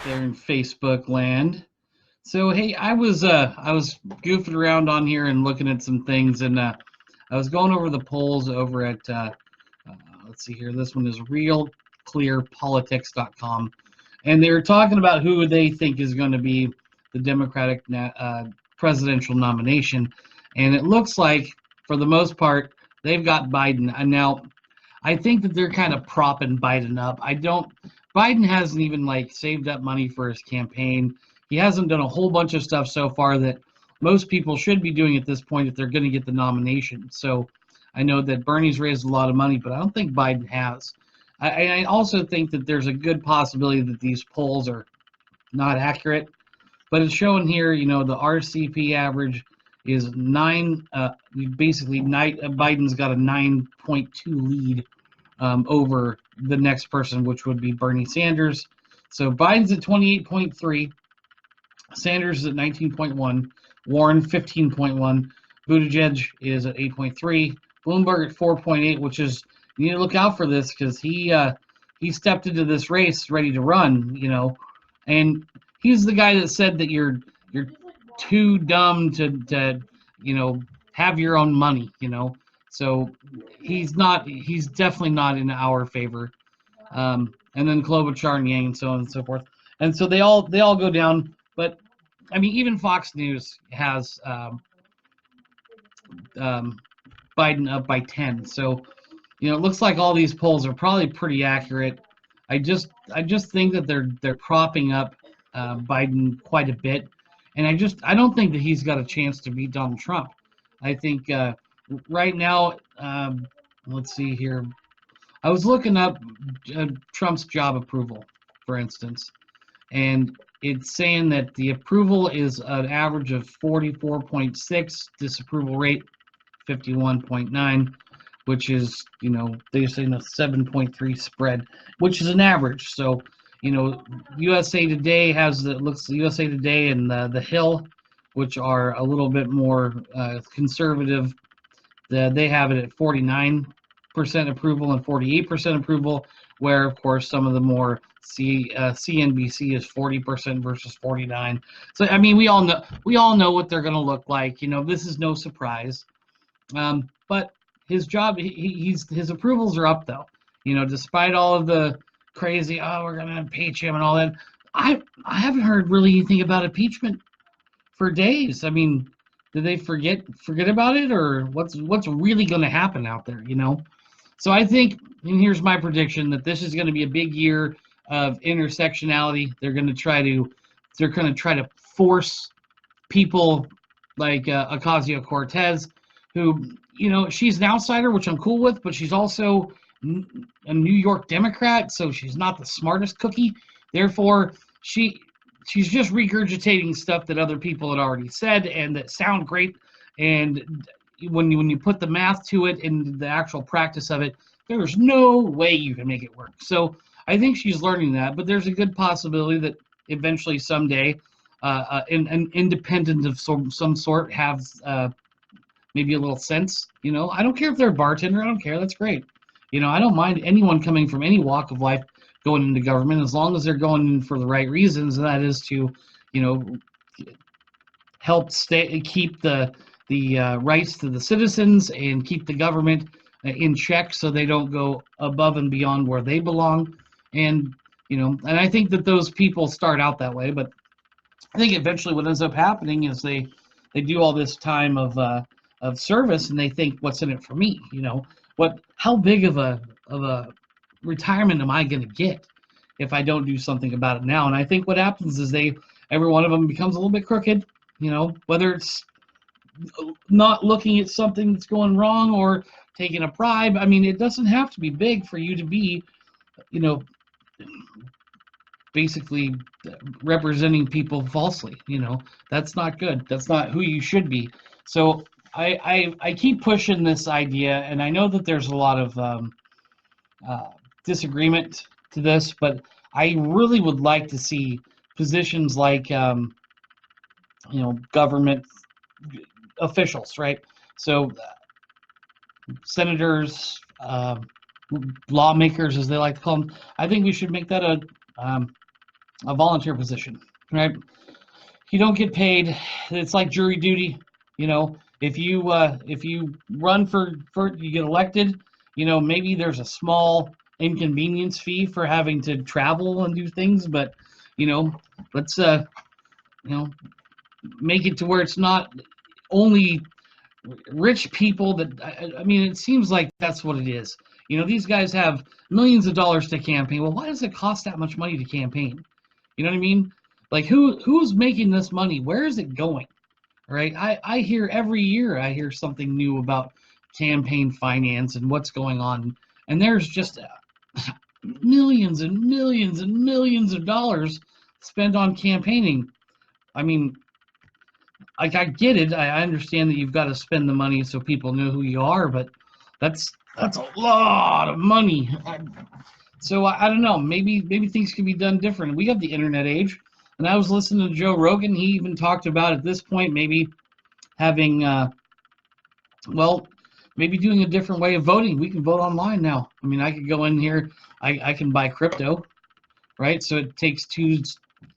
there in Facebook land. So hey, I was goofing around on here and looking at some things, and I was going over the polls over at let's see here. This one is RealClearPolitics.com, and they were talking about who they think is going to be the Democratic presidential nomination, and it looks like for the most part they've got Biden. And now I think that they're kind of propping Biden up. I don't. Biden hasn't even like saved up money for his campaign. He hasn't done a whole bunch of stuff so far that most people should be doing at this point if they're going to get the nomination. So I know that Bernie's raised a lot of money, but I don't think Biden has. I also think that there's a good possibility that these polls are not accurate, but it's showing here, the RCP average is nine. Basically, Biden's got a 9.2 lead over the next person, which would be Bernie Sanders. So Biden's at 28.3, Sanders is at 19.1, Warren 15.1, Buttigieg is at 8.3, Bloomberg at 4.8, which is, you need to look out for this because he stepped into this race ready to run, and he's the guy that said that you're too dumb to have your own money, so he's definitely not in our favor. And then Klobuchar and Yang and so on and so forth. And so they all go down. But I mean, even Fox News has Biden up by 10. So it looks like all these polls are probably pretty accurate. I just think that they're propping up Biden quite a bit, and I don't think that he's got a chance to beat Donald Trump. I think right now, let's see here. I was looking up Trump's job approval, for instance, and it's saying that the approval is an average of 44.6, disapproval rate 51.9, which is, they're saying a 7.3 spread, which is an average. So, USA Today USA Today and the Hill, which are a little bit more conservative. They have it at 49% approval and 48% approval, where of course some of the more CNBC is 40% versus 49. So I mean, we all know what they're going to look like. This is no surprise. But his job, his approvals are up though. Despite all of the crazy, we're going to impeach him and all that. I haven't heard really anything about impeachment for days. I mean, did they forget about it, or what's really going to happen out there? So I think, and here's my prediction, that this is going to be a big year of intersectionality. They're going to try to force people like Ocasio-Cortez, who, she's an outsider, which I'm cool with, but she's also a New York Democrat, so she's not the smartest cookie. Therefore, she's just regurgitating stuff that other people had already said and that sound great. And when you put the math to it and the actual practice of it, there's no way you can make it work. So I think she's learning that, but there's a good possibility that eventually someday an independent of some sort has maybe a little sense. I don't care if they're a bartender. I don't care. That's great. I don't mind anyone coming from any walk of life going into government, as long as they're going in for the right reasons, and that is to, help keep the rights to the citizens and keep the government in check so they don't go above and beyond where they belong. And and I think that those people start out that way, but I think eventually what ends up happening is they do all this time of service, and they think, what's in it for me? How big of a retirement am I going to get if I don't do something about it now? And I think what happens is every one of them becomes a little bit crooked, whether it's not looking at something that's going wrong or taking a bribe. I mean, it doesn't have to be big for you to be, basically representing people falsely. That's not good. That's not who you should be. So I keep pushing this idea, and I know that there's a lot of disagreement to this, but I really would like to see positions like government officials, right? So senators, lawmakers, as they like to call them. I think we should make that a volunteer position, right? You don't get paid. It's like jury duty. You know, if you run for you get elected, you know, maybe there's a small inconvenience fee for having to travel and do things, but you know, let's you know, make it to where it's not only rich people that I mean, it seems like that's what it is. You know, these guys have millions of dollars to campaign. Well, why does it cost that much money to campaign? You know what I mean? Like who's making this money? Where is it going? Right? I hear every year I hear something new about campaign finance and what's going on, and there's just millions and millions and millions of dollars spent on campaigning. I mean, like I get it. I understand that you've got to spend the money so people know who you are, but that's a lot of money. So I don't know. Maybe things can be done different. We got the internet age, and I was listening to Joe Rogan. He even talked about at this point maybe having well, maybe doing a different way of voting. We can vote online now. I mean, I could go in here. I can buy crypto, right? So it takes two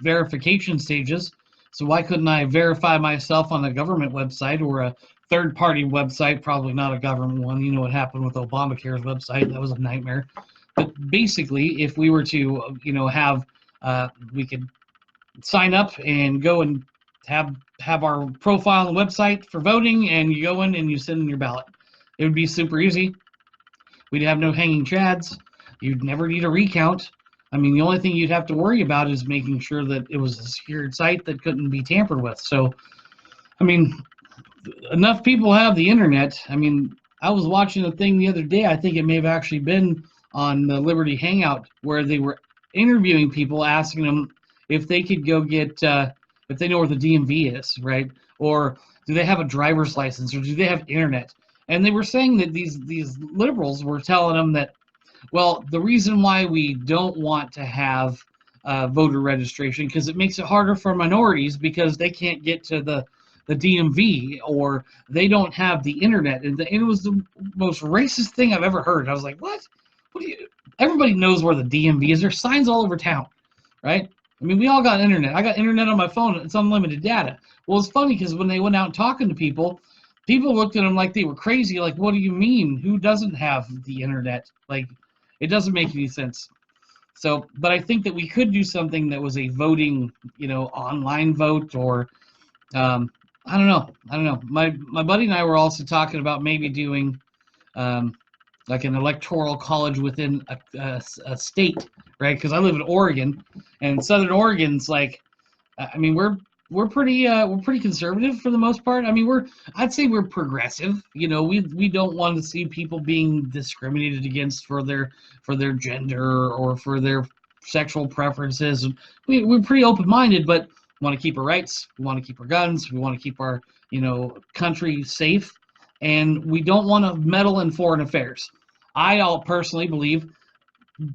verification stages. So why couldn't I verify myself on a government website or a third-party website? Probably not a government one. You know what happened with Obamacare's website? That was a nightmare. But basically, if we were to, you know, have, we could sign up and go and have our profile on the website for voting, and you go in and you send in your ballot. It would be super easy. We'd have no hanging chads. You'd never need a recount. I mean, the only thing you'd have to worry about is making sure that it was a secured site that couldn't be tampered with. So, I mean, enough people have the internet. I mean, I was watching a thing the other day. I think it may have actually been on the Liberty Hangout where they were interviewing people, asking them if they could go get, if they know where the DMV is, right? Or do they have a driver's license, or do they have internet? And they were saying that these liberals were telling them that, well, the reason why we don't want to have voter registration because it makes it harder for minorities because they can't get to the DMV or they don't have the internet. And it was the most racist thing I've ever heard. I was like, what? What do you? Everybody knows where the DMV is. There's signs all over town, right? I mean, we all got internet. I got internet on my phone. It's unlimited data. Well, it's funny because when they went out talking to people, people looked at them like they were crazy. Like, what do you mean? Who doesn't have the internet? Like, it doesn't make any sense. So, but I think that we could do something that was a voting, you know, online vote or, I don't know. I don't know. My buddy and I were also talking about maybe doing, like an electoral college within a state, right? Because I live in Oregon, and Southern Oregon's like, I mean, we're pretty conservative for the most part. I mean, I'd say we're progressive. You know, we don't want to see people being discriminated against for their gender or for their sexual preferences. We're pretty open-minded, but we want to keep our rights. We want to keep our guns. We want to keep our, you know, country safe, and we don't want to meddle in foreign affairs. I personally believe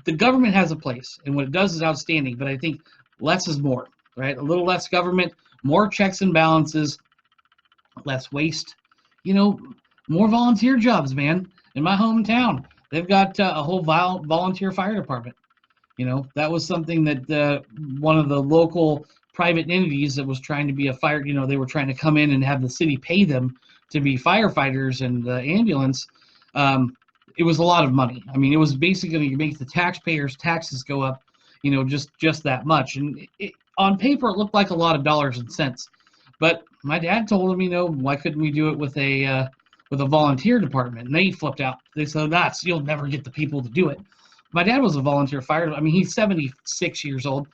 the government has a place, and what it does is outstanding. But I think less is more. Right? A little less government, more checks and balances, less waste. You know, more volunteer jobs, man. In my hometown, they've got a whole volunteer fire department. You know, that was something that one of the local private entities that was trying to be a fire, you know, they were trying to come in and have the city pay them to be firefighters and ambulance. It was a lot of money. I mean, it was basically going to make the taxpayers' taxes go up, you know, just that much. And on paper, it looked like a lot of dollars and cents, but my dad told him, you know, why couldn't we do it with a volunteer department? And they flipped out. They said, you'll never get the people to do it. My dad was a volunteer fireman. I mean, he's 76 years old.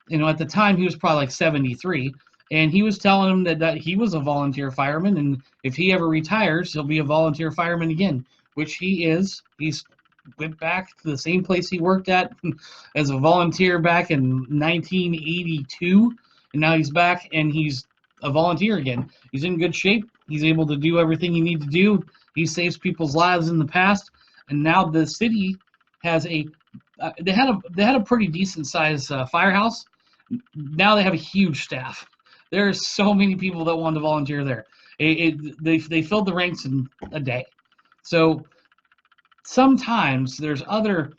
You know, at the time, he was probably like 73, and he was telling him that he was a volunteer fireman, and if he ever retires, he'll be a volunteer fireman again, which he is. He's went back to the same place he worked at as a volunteer back in 1982, and now he's back and he's a volunteer again. He's in good shape. He's able to do everything he needs to do. He saves people's lives in the past, and now the city has they had a pretty decent sized firehouse. Now they have a huge staff. There are so many people that want to volunteer there. They filled the ranks in a day. So sometimes there's other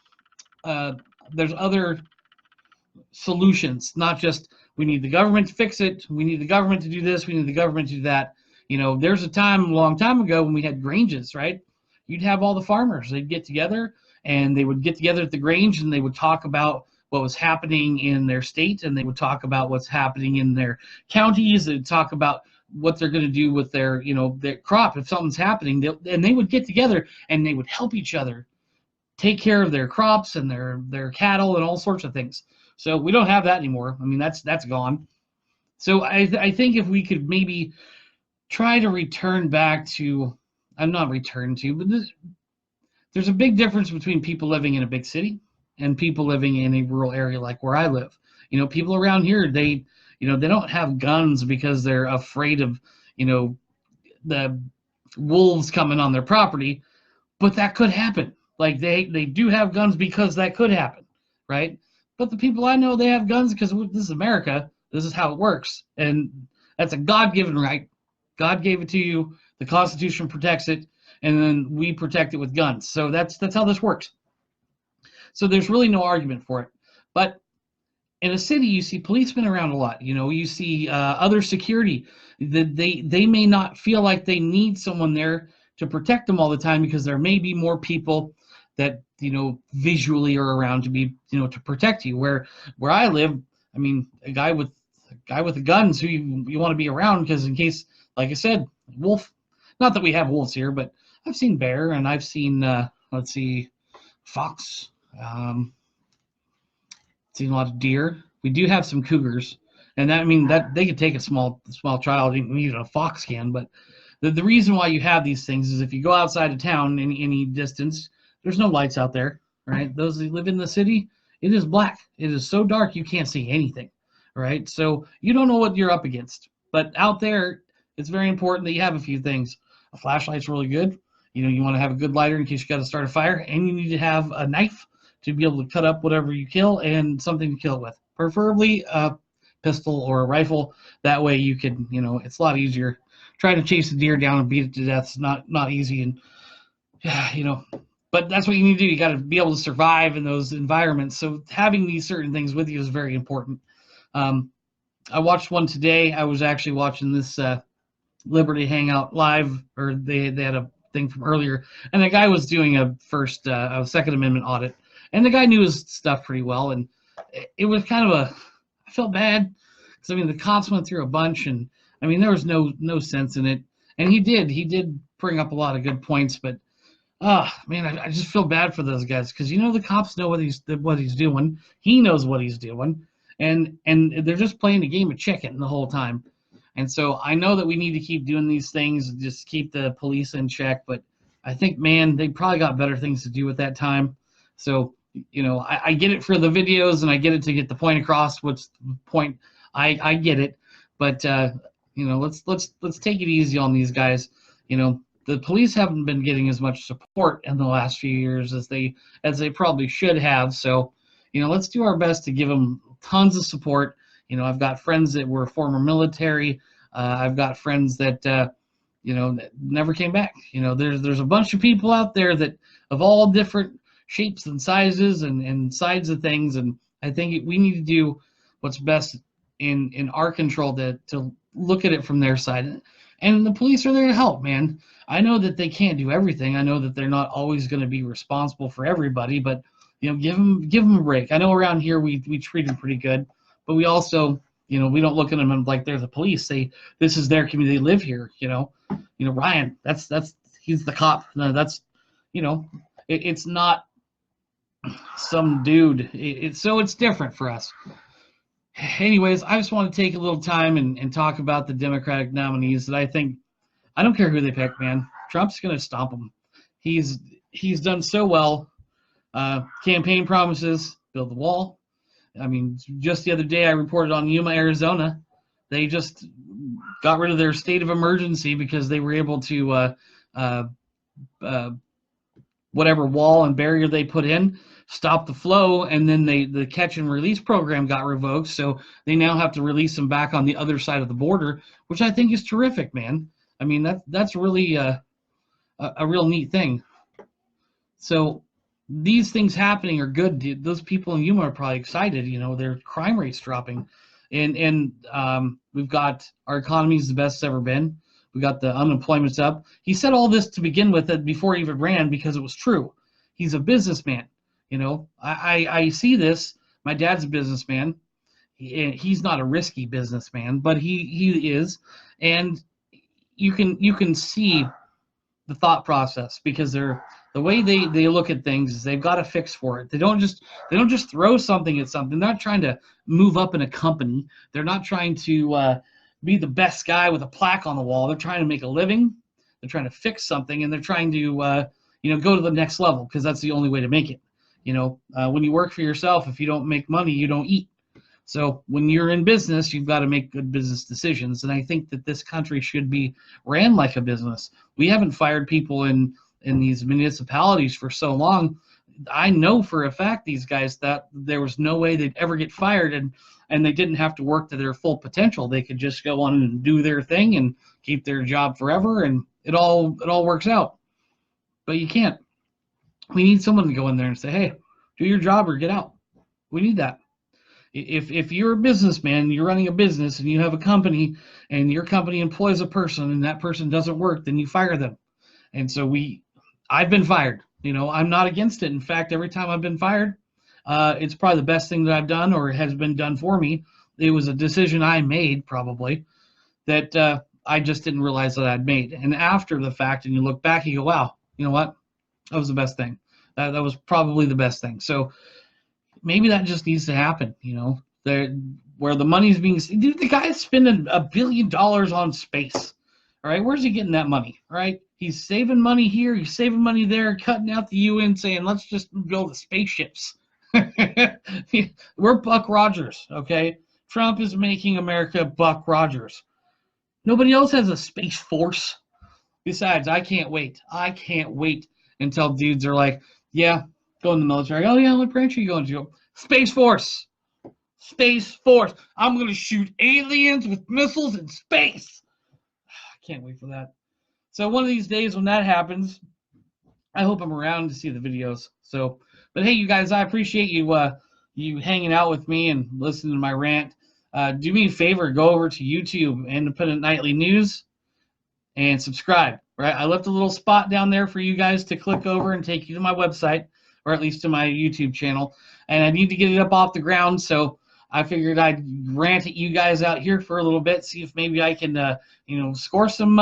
solutions, not just we need the government to fix it, we need the government to do this, we need the government to do that. There's a time a long time ago when we had granges, right? You'd have all the farmers, they'd get together, and they would get together at the grange, and they would talk about what was happening in their state, and they would talk about what's happening in their counties. They'd talk about what they're going to do with their their crop if something's happening. And they would get together and they would help each other take care of their crops and their cattle and all sorts of things. So we don't have that anymore. I mean, that's gone. So I think if we could maybe try to return back to, I'm not return to, but there's a big difference between people living in a big city and people living in a rural area like where I live. People around here, they don't have guns because they're afraid of, the wolves coming on their property, but that could happen. Like they do have guns because that could happen, right? But the people I know, they have guns because this is America. This is how it works. And that's a God-given right. God gave it to you. The Constitution protects it, and then we protect it with guns. So that's how this works. So there's really no argument for it. But in a city, you see policemen around a lot. You see other security. They may not feel like they need someone there to protect them all the time because there may be more people that visually are around to be to protect you. Where I live, I mean, a guy with a gun, so you want to be around because in case, like I said, wolf. Not that we have wolves here, but I've seen bear and I've seen let's see, fox. Seen a lot of deer. We do have some cougars, and that they could take a small child, even a fox can. But the reason why you have these things is if you go outside of town any distance, there's no lights out there, right? Those that live in the city, it is black. It is so dark you can't see anything, right? So you don't know what you're up against. But out there, it's very important that you have a few things. A flashlight's really good. You want to have a good lighter in case you got to start a fire, and you need to have a knife to be able to cut up whatever you kill and something to kill it with. Preferably a pistol or a rifle. That way you can, it's a lot easier. Trying to chase a deer down and beat it to death is not easy. And, but that's what you need to do. You got to be able to survive in those environments. So having these certain things with you is very important. I watched one today. I was actually watching this Liberty Hangout live, or they had a thing from earlier, and the guy was doing a Second Amendment audit, and the guy knew his stuff pretty well, and it was kind of I felt bad because the cops went through a bunch, and there was no sense in it, and he did bring up a lot of good points, but I just feel bad for those guys because the cops know what he's doing, he knows what he's doing, and they're just playing a game of chicken the whole time. And so I know that we need to keep doing these things, just keep the police in check. But I think, man, they probably got better things to do at that time. So, I get it for the videos, and I get it to get the point across. What's the point? I get it, but let's take it easy on these guys. The police haven't been getting as much support in the last few years as they probably should have. So, let's do our best to give them tons of support. I've got friends that were former military. I've got friends that, that never came back. There's a bunch of people out there that of all different shapes and sizes and sides of things. And I think we need to do what's best in our control to look at it from their side. And the police are there to help, man. I know that they can't do everything. I know that they're not always going to be responsible for everybody, but give them a break. I know around here we treat them pretty good. But we also, we don't look at them like they're the police. This is their community. They live here. Ryan, he's the cop. No, that's, it's not some dude. So it's different for us. Anyways, I just want to take a little time and talk about the Democratic nominees that I don't care who they pick, man. Trump's going to stomp them. He's done so well. Campaign promises, build the wall. Just the other day I reported on Yuma, Arizona. They just got rid of their state of emergency because they were able to, whatever wall and barrier they put in, stop the flow, and then the catch and release program got revoked, so they now have to release them back on the other side of the border, which I think is terrific, man. That's really a real neat thing. So these things happening are good. Those people in Yuma are probably excited. Their crime rate's dropping, and we've got our economy is the best it's ever been. We got the unemployment's up. He said all this to begin with before he even ran because it was true. He's a businessman. I see this. My dad's a businessman. He's not a risky businessman, but he is, and you can see the thought process because the way they look at things is they've got a fix for it. They don't just throw something at something. They're not trying to move up in a company. They're not trying to be the best guy with a plaque on the wall. They're trying to make a living. They're trying to fix something, and they're trying to go to the next level because that's the only way to make it. When you work for yourself, if you don't make money, you don't eat. So when you're in business, you've got to make good business decisions. And I think that this country should be ran like a business. We haven't fired people in these municipalities for so long. I know for a fact these guys that there was no way they'd ever get fired, and they didn't have to work to their full potential. They could just go on and do their thing and keep their job forever, and it all works out. But you can't. We need someone to go in there and say, hey, do your job or get out. We need that. If you're a businessman, you're running a business, and you have a company, and your company employs a person, and that person doesn't work, then you fire them. And so I've been fired. I'm not against it. In fact, every time I've been fired, it's probably the best thing that I've done or has been done for me. It was a decision I made probably that I just didn't realize that I'd made. And after the fact, and you look back, you go, wow, you know what? That was the best thing. That was probably the best thing. So maybe that just needs to happen, where the money's being, dude, the guy's spending $1 billion on space. All right, where's he getting that money? All right, he's saving money here, he's saving money there, cutting out the UN, saying let's just build the spaceships. We're Buck Rogers, okay? Trump is making America Buck Rogers. Nobody else has a space force. Besides, I can't wait. I can't wait until dudes are like, yeah, go in the military. Oh yeah, what branch are you going to? Space Force. Space Force. I'm going to shoot aliens with missiles in space. I can't wait for that. So one of these days when that happens, I hope I'm around to see the videos. So, but hey, you guys, I appreciate you hanging out with me and listening to my rant. Do me a favor, go over to YouTube, Independent Nightly News, and subscribe. Right, I left a little spot down there for you guys to click over and take you to my website, or at least to my YouTube channel. And I need to get it up off the ground, so I figured I'd rant at you guys out here for a little bit, see if maybe I can, score some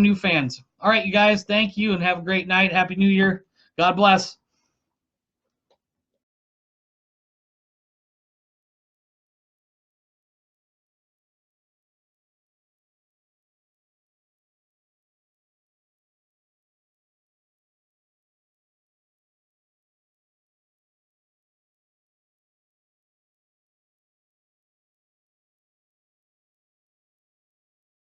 new fans. All right, you guys, thank you, and have a great night. Happy New Year. God bless.